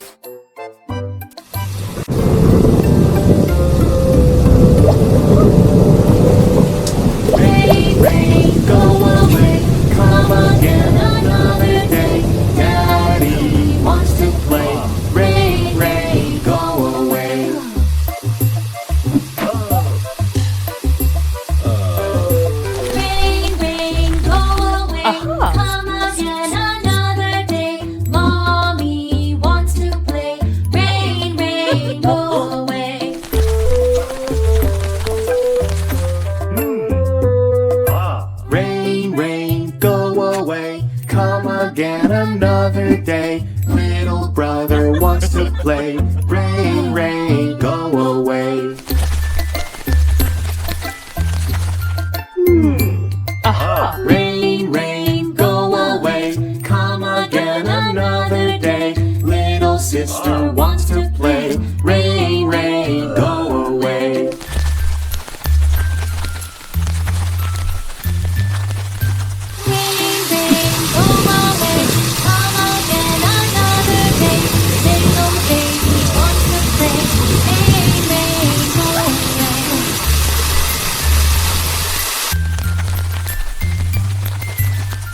Rain, rain, go away, come again another day. Daddy wants to play. Rain, rain, go away. Rain, rain, go away. Come again another day. Mommy wants to play. Rain, rain, go away. Rain, rain, go away, come again another day. Little brother wants to play. Rain, rain, go away. Rain, rain, go away, come again another day. Little sister wants to play. Rain, rain, go away. Rain, rain, go away. Come again another day. Little baby wants to play. Rain, rain, go away.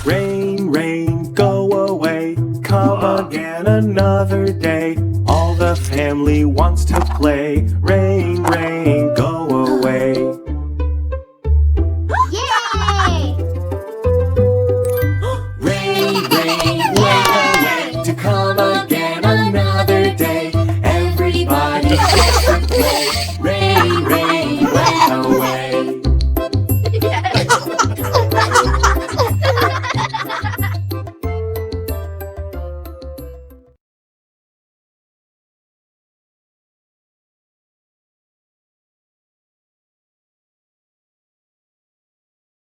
Rain, rain, go away, come again another day. All the family wants to play. Rain, rain, go away. Yay! Rain, rain, wait away to come again another day. Everybody